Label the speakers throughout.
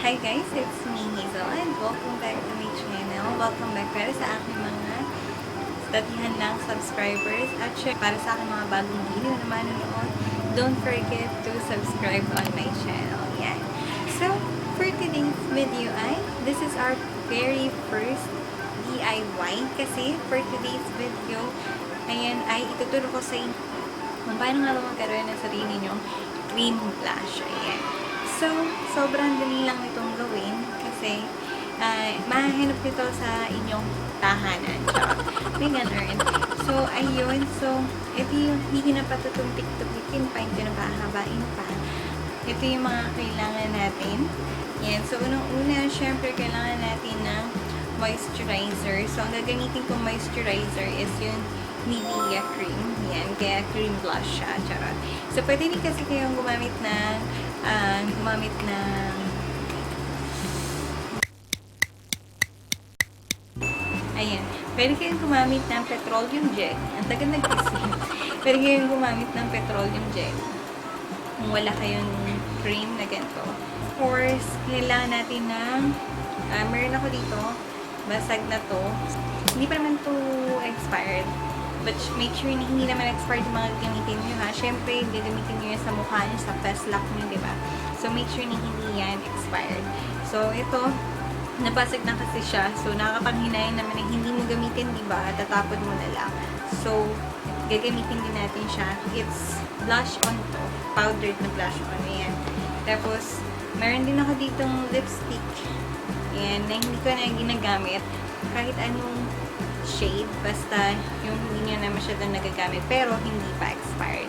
Speaker 1: Hi guys, it's me Hazel and welcome back to my channel. Welcome back para sa aking mga datihan ng subscribers at para sa aking mga bagong video na manonood. Don't forget to subscribe on my channel. Yan. So, for today's video this is our very first DIY kasi for today's video ay ituturo ko sa inyo kung paano nga magkaroon ng sarili nyong cream blush. Ayan. So, sobrang dali lang itong gawin kasi mahanap nito sa inyong tahanan. May ganun. So, ayun. So, ito yung hindi na patutupik-tupikin pa, hindi na pahabain pa. Ito yung mga kailangan natin. Yan. So, unang-una, syempre, kailangan natin ng moisturizer. So, ang gagamitin kong moisturizer is yung Nivea cream. Yan. Kaya cream blush siya. Charot. So, pwede din kasi kayong gumamit ng ayan. Pwede kayong gumamit ng petroleum gel. Ang tagal nag-isip. Pwede kayong gumamit ng petroleum gel. Kung wala kayong cream na ganito. Of course, kailangan natin ng meron ako dito. Basag na to. Hindi pa naman to expired. But make sure na hindi naman expired yung mga gamitin nyo, ha. Siyempre, gagamitin nyo yan sa mukha nyo, sa face lock nyo, diba? So, make sure na hindi yan expired. So, ito, nabasag na kasi siya. So, nakakapanghinayang naman na hindi mo gamitin, diba? Tatapon mo na lang. So, gagamitin din natin siya. It's blush on to. Powdered na blush on. Ayan. Tapos, meron din ako ditong lipstick. Ayan, na hindi ko na ginagamit. Kahit anong shade, basta yung hindi nyo na masyadong nagagamit, pero hindi pa expired.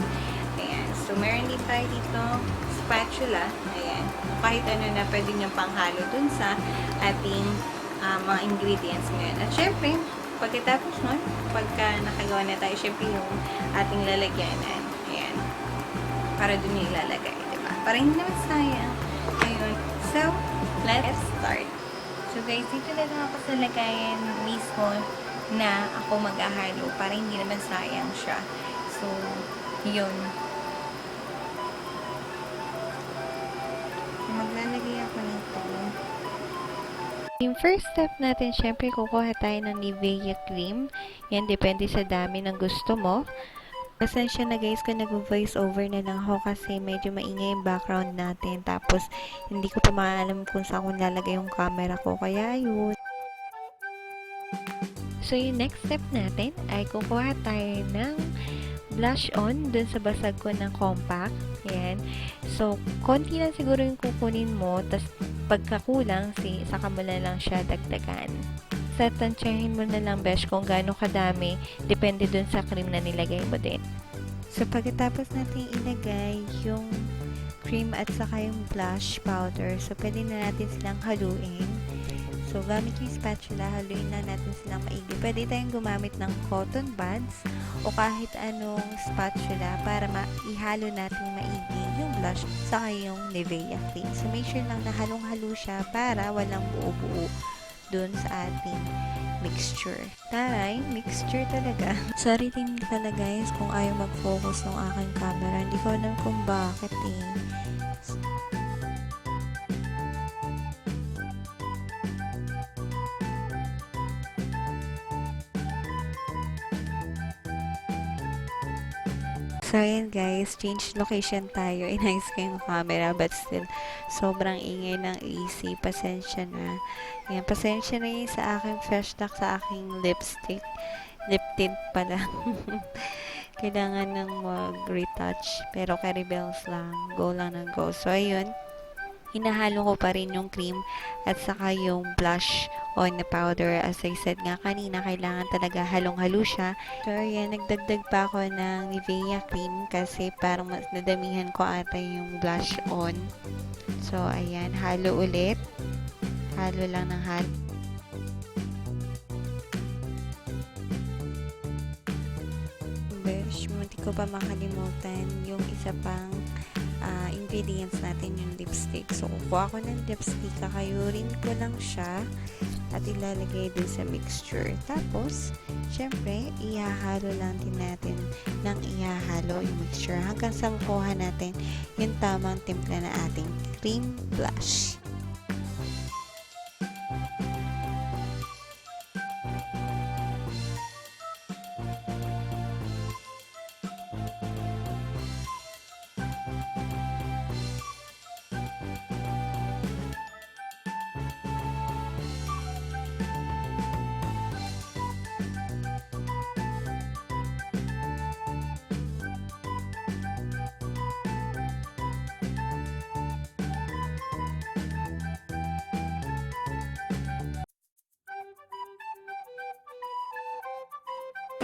Speaker 1: Ayan. So, meron din tayo dito spatula. Ayan. Kahit ano na pwede nyo panghalo dun sa ating mga ingredients ngayon. At syempre, pagkatapos nun, pagka nakagawa na tayo, syempre yung ating lalagyanan. Ayan. Para dun yung ilalagay. Diba? Para hindi naman sayang. Ayun. So, let's start. So, guys, dito na lang ako sa lagayan mismo na ako mag-ahalo para hindi naman sayang siya. So, yun. Maglalagay ako nito. Yung first step natin, syempre, kukuha tayo ng Nivea cream. Yan, depende sa dami ng gusto mo. Pasensya na guys kung nag-voice over na lang ako kasi medyo maingay yung background natin. Tapos, hindi ko pa maalam kung saan ko lalagay yung camera ko. Kaya, yun. So, yung next step natin ay kukuha tayo ng blush on dun sa basag ko ng compact. Ayan. So, konti lang siguro yung kukunin mo. Tapos, pagkakulang, saka mo na lang siya dagdagan. Sa tansyahin mo na lang, besh, kung gaano kadami. Depende dun sa cream na nilagay mo din. So, pagkatapos natin ilagay yung cream at saka yung blush powder, so, pwede na natin silang haluin. So, gamit yung spatula, haluin na natin silang maigi. Pwede tayong gumamit ng cotton buds o kahit anong spatula para maihalo natin maigi yung blush saka yung Nivea cream. So, make sure lang na halong-halo siya para walang buo-buo dun sa ating mixture. Taray, mixture talaga. Sorry din pala guys kung ayaw mag-focus ng aking camera. Hindi ko alam kung bakit eh. So, ayan guys, change location tayo. Inayos ko yung camera, but still, sobrang ingay ng AC. Pasensya na. Ayan, pasensya na yun sa aking fresh lock, sa aking lipstick. Lip tint pala. Kailangan ng mag-retouch. Pero carry bells lang. Go lang ng go. So, ayun. Hinahalo ko pa rin yung cream at saka yung blush on na powder. As I said nga kanina, kailangan talaga halong-halo siya. So, ayan, nagdagdag pa ako ng Nivea cream kasi parang mas nadamihan ko ata yung blush on. So, ayan, halo ulit. Halo lang ng halo. Besh, hindi ko pa makalimutan yung isa pang ingredients natin, yung lipstick. So, kukuha ko ng lipstick, kakayurin ko lang siya at ilalagay din sa mixture. Tapos, syempre, ihahalo lang din natin ng ihahalo yung mixture hanggang sa makuha natin yung tamang timpla na ating cream blush.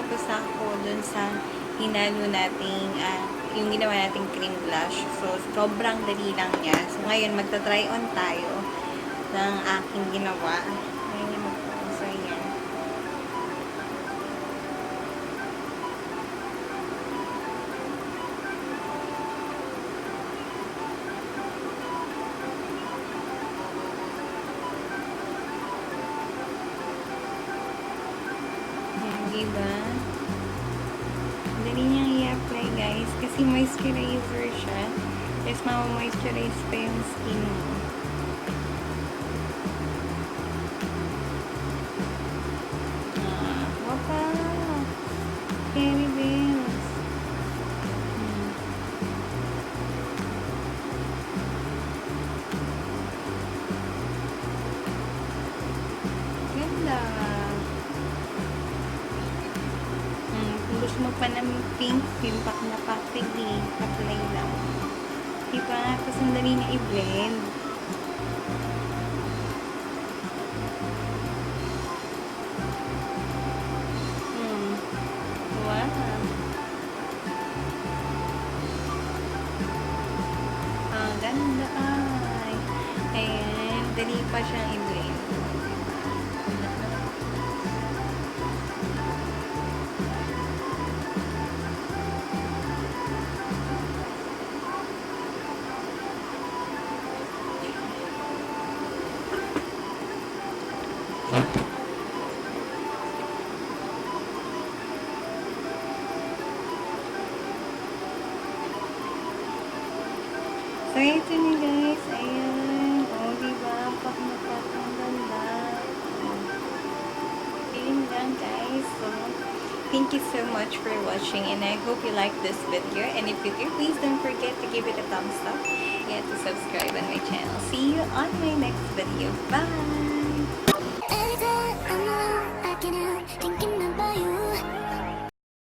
Speaker 1: tapos ako dun sa hinalo nating, yung ginawa nating cream blush. So, sobrang dali lang niya. So, ngayon, magta-try on tayo ng aking ginawa. Ngayon yung so, yan. Diba? Dali niyang i-apply, guys. Kasi moisturizer siya. Tapos moisturize pa yung skin mo. Wapa! Very bells. Ganda. Kung gusto mo pa ng pink, pimpak na pa, sige, apply lang. Diba? Tapos ang dali na i-blend. Wow. Ang ganda ay. Ayan, dali pa siyang i-blend. So, ito na guys. Ayan. O, diba? Pak na pak. Ang ganda. Ayan lang guys. So, thank you so much for watching and I hope you like this video. And if you do, please don't forget to give it a thumbs up and to subscribe on my channel. See you on my next video. Bye!